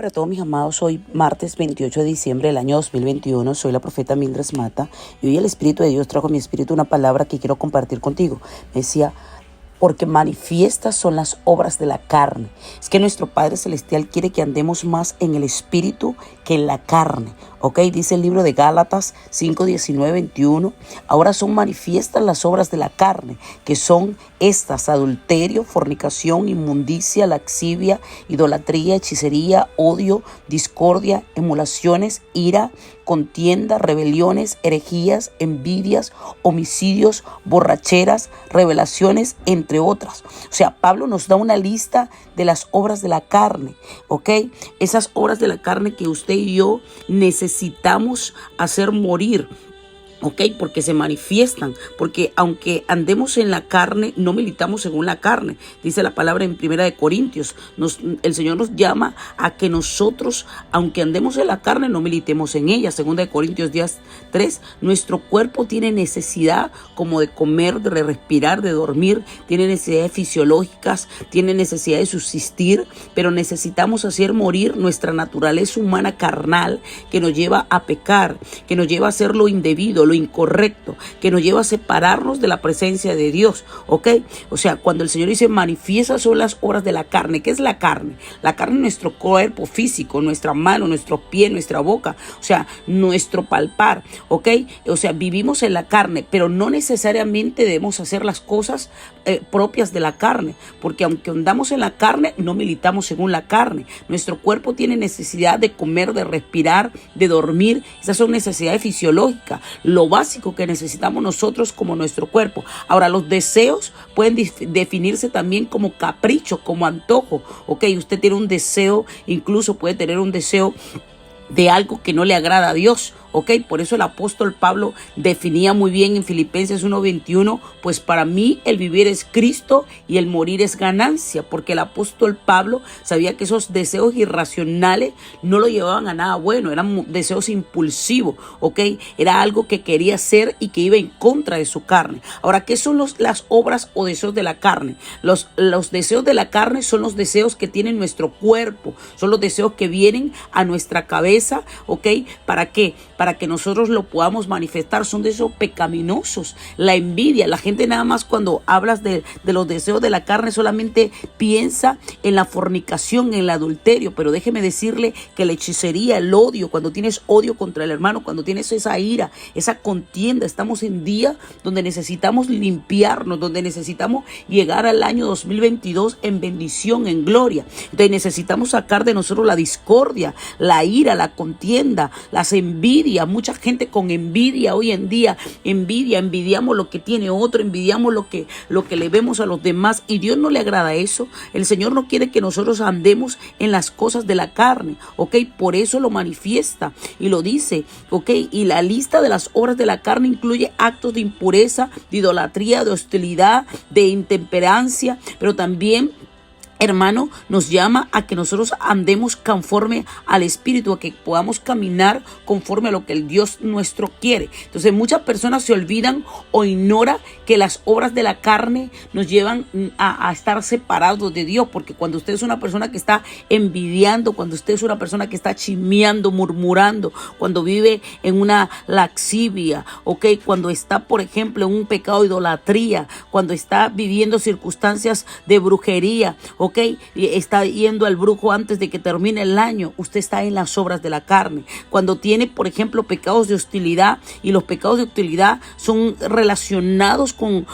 para todos mis amados. Hoy martes 28 de diciembre del año 2021. Soy la profeta Mildred Mata y hoy el Espíritu de Dios trajo a mi espíritu una palabra que quiero compartir contigo. Me decía, porque manifiestas son las obras de la carne. Es que nuestro Padre Celestial quiere que andemos más en el Espíritu que en la carne. ¿Ok? Dice el libro de Gálatas 5, 19, 21. Ahora son manifiestas las obras de la carne, que son estas: adulterio, fornicación, inmundicia, laxivia, idolatría, hechicería, odio, discordia, emulaciones, ira, contienda, rebeliones, herejías, envidias, homicidios, borracheras, revelaciones, entre otras. O sea, Pablo nos da una lista de las obras de la carne, ¿ok? Esas obras de la carne que usted y yo necesitamos hacer morir. ¿Ok? Porque se manifiestan, porque aunque andemos en la carne, no militamos según la carne. Dice la palabra en 1 Corintios, el Señor nos llama a que nosotros, aunque andemos en la carne, no militemos en ella. 2 Corintios 10:3, nuestro cuerpo tiene necesidad como de comer, de respirar, de dormir, tiene necesidades fisiológicas, tiene necesidad de subsistir, pero necesitamos hacer morir nuestra naturaleza humana carnal que nos lleva a pecar, que nos lleva a hacer lo indebido, lo incorrecto, que nos lleva a separarnos de la presencia de Dios, ¿ok? O sea, cuando el Señor dice manifiestas son las obras de la carne, ¿qué es la carne? La carne es nuestro cuerpo físico, nuestra mano, nuestro pie, nuestra boca, o sea, nuestro palpar, ¿ok? O sea, vivimos en la carne, pero no necesariamente debemos hacer las cosas propias de la carne, porque aunque andamos en la carne, no militamos según la carne. Nuestro cuerpo tiene necesidad de comer, de respirar, de dormir. Esas son necesidades fisiológicas, lo básico que necesitamos nosotros como nuestro cuerpo. Ahora, los deseos pueden definirse también como capricho, como antojo. Ok, usted tiene un deseo, incluso puede tener un deseo de algo que no le agrada a Dios. ¿Ok? Por eso el apóstol Pablo definía muy bien en Filipenses 1:21, pues para mí el vivir es Cristo y el morir es ganancia, porque el apóstol Pablo sabía que esos deseos irracionales no lo llevaban a nada bueno, eran deseos impulsivos, ¿ok? Era algo que quería hacer y que iba en contra de su carne. Ahora, ¿qué son las obras o deseos de la carne? Los deseos de la carne son los deseos que tiene nuestro cuerpo, son los deseos que vienen a nuestra cabeza, ¿ok? ¿Para qué? Para que nosotros lo podamos manifestar. Son deseos pecaminosos. La envidia, la gente nada más cuando hablas de los deseos de la carne solamente piensa en la fornicación, en el adulterio, pero déjeme decirle que la hechicería, el odio, cuando tienes odio contra el hermano, cuando tienes esa ira, esa contienda, estamos en día donde necesitamos limpiarnos, donde necesitamos llegar al año 2022 en bendición, en gloria. Entonces necesitamos sacar de nosotros la discordia, la ira, la contienda, las envidias. Mucha gente con envidia hoy en día, envidiamos lo que tiene otro, envidiamos lo que le vemos a los demás, y Dios no le agrada eso. El Señor no quiere que nosotros andemos en las cosas de la carne, ¿ok? Por eso lo manifiesta y lo dice, ¿ok? Y la lista de las obras de la carne incluye actos de impureza, de idolatría, de hostilidad, de intemperancia, pero también, hermano, nos llama a que nosotros andemos conforme al Espíritu, a que podamos caminar conforme a lo que el Dios nuestro quiere. Entonces muchas personas se olvidan o ignoran que las obras de la carne nos llevan a estar separados de Dios, porque cuando usted es una persona que está envidiando, cuando usted es una persona que está chismeando, murmurando, cuando vive en una laxivia, ¿ok? Cuando está, por ejemplo, en un pecado de idolatría, cuando está viviendo circunstancias de brujería, ¿ok? Está yendo al brujo antes de que termine el año, usted está en las obras de la carne. Cuando tiene, por ejemplo, pecados de hostilidad, y los pecados de hostilidad son relacionados con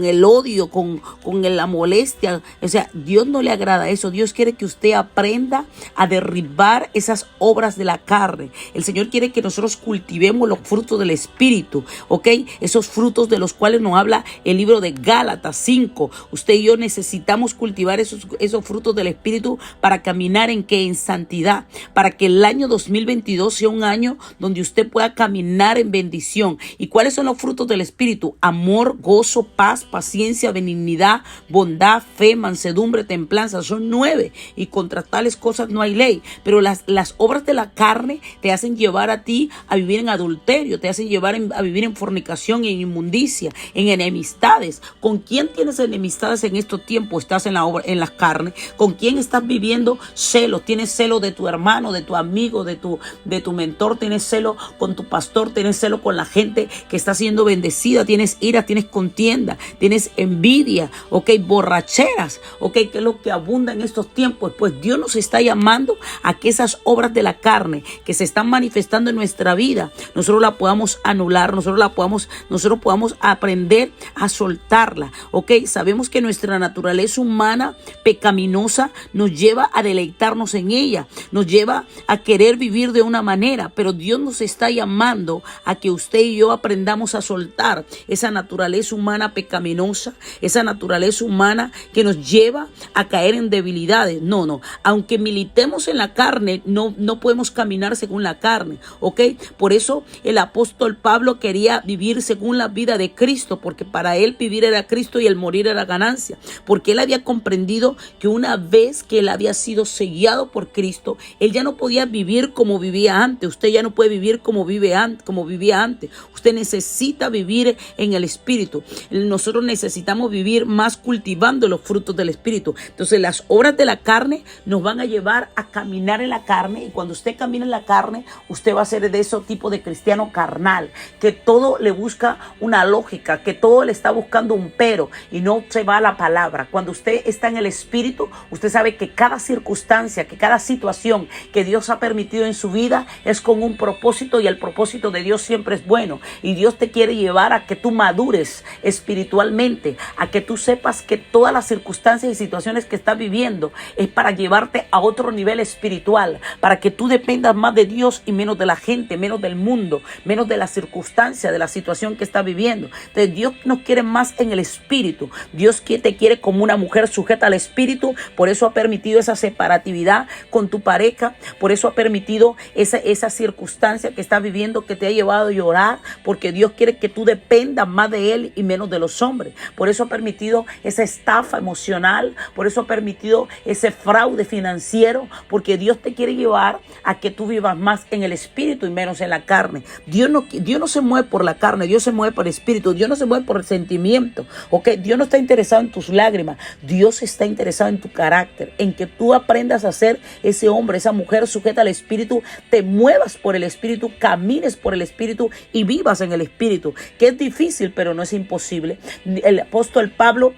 el odio, con la molestia. O sea, Dios no le agrada eso. Dios quiere que usted aprenda a derribar esas obras de la carne. El Señor quiere que nosotros cultivemos los frutos del Espíritu, ¿ok? Esos frutos de los cuales nos habla el libro de Gálatas 5. Usted y yo necesitamos cultivar esos frutos del Espíritu para caminar en santidad, para que el año 2022 sea un año donde usted pueda caminar en bendición. ¿Y cuáles son los frutos del Espíritu? Amor, gozo, paz, paciencia, benignidad, bondad, fe, mansedumbre, templanza. Son 9, y contra tales cosas no hay ley. Pero las obras de la carne te hacen llevar a ti a vivir en adulterio, te hacen llevar a vivir en fornicación, en inmundicia, en enemistades. ¿Con quién tienes enemistades en estos tiempo estás en la carne? ¿Con quién estás viviendo celo? ¿Tienes celo de tu hermano, de tu amigo, de tu mentor? ¿Tienes celo con tu pastor? ¿Tienes celo con la gente que está siendo bendecida? ¿Tienes ira? ¿Tienes contienda? ¿Tienes envidia? ¿Ok? Borracheras. ¿Ok? ¿Qué es lo que abunda en estos tiempos? Pues Dios nos está llamando a que esas obras de la carne que se están manifestando en nuestra vida, nosotros la podamos anular, nosotros podamos aprender a soltarla. ¿Ok? Sabemos que nuestra naturaleza humana pecaminosa nos lleva a deleitarnos en ella, nos lleva a querer vivir de una manera, pero Dios nos está llamando a que usted y yo aprendamos a soltar esa naturaleza humana pecaminosa, esa naturaleza humana que nos lleva a caer en debilidades. No, aunque militemos en la carne, no podemos caminar según la carne, ¿ok? Por eso el apóstol Pablo quería vivir según la vida de Cristo, porque para él vivir era Cristo y el morir era ganancia, porque él había comprendido que una vez que él había sido sellado por Cristo, él ya no podía vivir como vivía antes. Usted ya no puede vivir como vivía antes. Usted necesita vivir en el Espíritu. Nosotros necesitamos vivir más cultivando los frutos del Espíritu. Entonces las obras de la carne nos van a llevar a caminar en la carne, y cuando usted camina en la carne, usted va a ser de ese tipo de cristiano carnal, que todo le busca una lógica, que todo le está buscando un pero y no se va a la palabra. Cuando usted está en el Espíritu, usted sabe que cada circunstancia, que cada situación que Dios ha permitido en su vida es con un propósito, y el propósito de Dios siempre es bueno, y Dios te quiere llevar a que tú madures espiritualmente, a que tú sepas que todas las circunstancias y situaciones que estás viviendo es para llevarte a otro nivel espiritual, para que tú dependas más de Dios y menos de la gente, menos del mundo, menos de la circunstancia, de la situación que estás viviendo. Entonces Dios nos quiere más en el Espíritu. Dios te quiere como una mujer sujeta al Espíritu. Por eso ha permitido esa separatividad con tu pareja, por eso ha permitido esa circunstancia que estás viviendo, que te ha llevado a llorar, porque Dios quiere que tú dependas más de Él y menos de los hombres. Por eso ha permitido esa estafa emocional, por eso ha permitido ese fraude financiero, porque Dios te quiere llevar a que tú vivas más en el Espíritu y menos en la carne. Dios no se mueve por la carne, Dios se mueve por el Espíritu. Dios no se mueve por el sentimiento, ¿ok? Dios no está interesado en tus lágrimas. Dios está interesado en tu carácter, en que tú aprendas a ser ese hombre, esa mujer sujeta al Espíritu, te muevas por el Espíritu, camines por el Espíritu y vivas en el Espíritu, que es difícil, pero no es imposible. El apóstol Pablo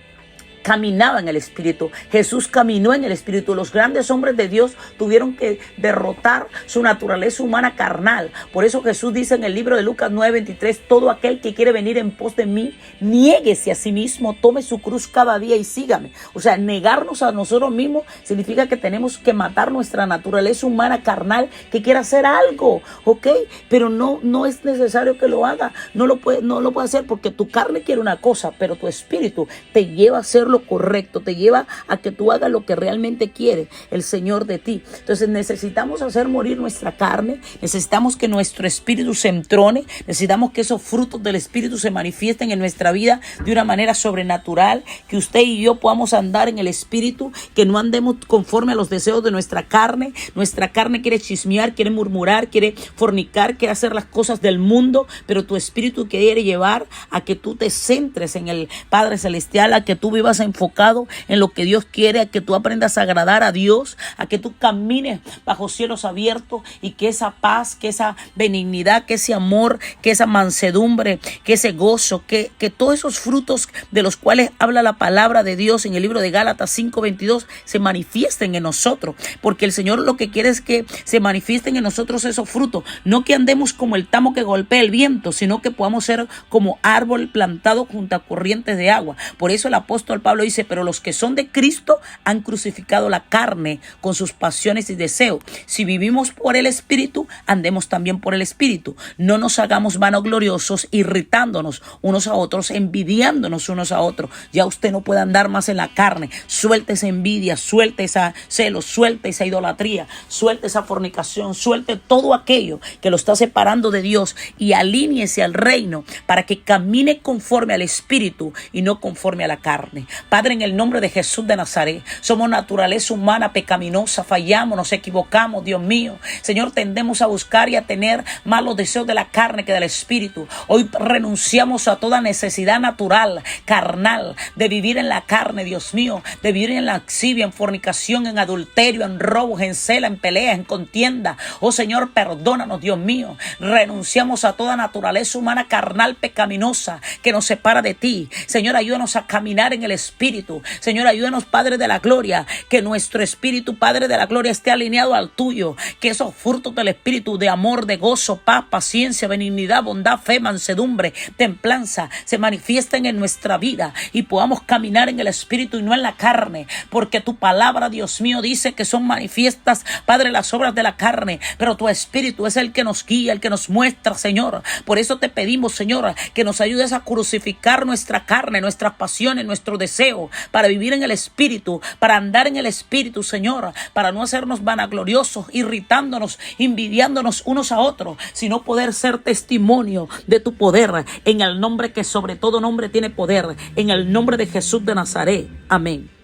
caminaba en el Espíritu. Jesús caminó en el Espíritu. Los grandes hombres de Dios tuvieron que derrotar su naturaleza humana carnal. Por eso Jesús dice en el libro de Lucas 9:23, todo aquel que quiere venir en pos de mí, niéguese a sí mismo, tome su cruz cada día y sígame. O sea, negarnos a nosotros mismos significa que tenemos que matar nuestra naturaleza humana carnal que quiere hacer algo, ¿ok? Pero no es necesario que lo haga. No lo puede hacer, porque tu carne quiere una cosa, pero tu espíritu te lleva a hacer lo correcto, te lleva a que tú hagas lo que realmente quiere el Señor de ti. Entonces necesitamos hacer morir nuestra carne, necesitamos que nuestro espíritu se entrone, necesitamos que esos frutos del Espíritu se manifiesten en nuestra vida de una manera sobrenatural, que usted y yo podamos andar en el Espíritu, que no andemos conforme a los deseos de nuestra carne. Nuestra carne quiere chismear, quiere murmurar, quiere fornicar, quiere hacer las cosas del mundo, pero tu espíritu quiere llevar a que tú te centres en el Padre Celestial, a que tú vivas enfocado en lo que Dios quiere, a que tú aprendas a agradar a Dios, a que tú camines bajo cielos abiertos, y que esa paz, que esa benignidad, que ese amor, que esa mansedumbre, que ese gozo, que todos esos frutos de los cuales habla la palabra de Dios en el libro de Gálatas 5:22 se manifiesten en nosotros, porque el Señor lo que quiere es que se manifiesten en nosotros esos frutos, no que andemos como el tamo que golpea el viento, sino que podamos ser como árbol plantado junto a corrientes de agua. Por eso el apóstol Pablo dice, pero los que son de Cristo han crucificado la carne con sus pasiones y deseos. Si vivimos por el Espíritu, andemos también por el Espíritu. No nos hagamos vanagloriosos, irritándonos unos a otros, envidiándonos unos a otros. Ya usted no puede andar más en la carne. Suelte esa envidia, suelte esa celo, suelte esa idolatría, suelte esa fornicación, suelte todo aquello que lo está separando de Dios, y alíñese al reino para que camine conforme al Espíritu y no conforme a la carne. Padre, en el nombre de Jesús de Nazaret, somos naturaleza humana pecaminosa, fallamos, nos equivocamos, Dios mío. Señor, tendemos a buscar y a tener malos deseos de la carne que del espíritu. Hoy renunciamos a toda necesidad natural, carnal, de vivir en la carne, Dios mío, de vivir en lascivia, en fornicación, en adulterio, en robos, en cela, en peleas, en contienda. Oh Señor, perdónanos, Dios mío. Renunciamos a toda naturaleza humana carnal pecaminosa que nos separa de ti. Señor, ayúdanos a caminar en el espíritu. Señor, ayúdanos, Padre de la gloria, que nuestro espíritu, Padre de la gloria, esté alineado al tuyo, que esos frutos del espíritu de amor, de gozo, paz, paciencia, benignidad, bondad, fe, mansedumbre, templanza, se manifiesten en nuestra vida y podamos caminar en el espíritu y no en la carne, porque tu palabra, Dios mío, dice que son manifiestas, Padre, las obras de la carne, pero tu espíritu es el que nos guía, el que nos muestra, Señor. Por eso te pedimos, Señor, que nos ayudes a crucificar nuestra carne, nuestras pasiones, nuestro deseo, para vivir en el espíritu, para andar en el espíritu, Señor, para no hacernos vanagloriosos, irritándonos, envidiándonos unos a otros, sino poder ser testimonio de tu poder, en el nombre que sobre todo nombre tiene poder, en el nombre de Jesús de Nazaret. Amén.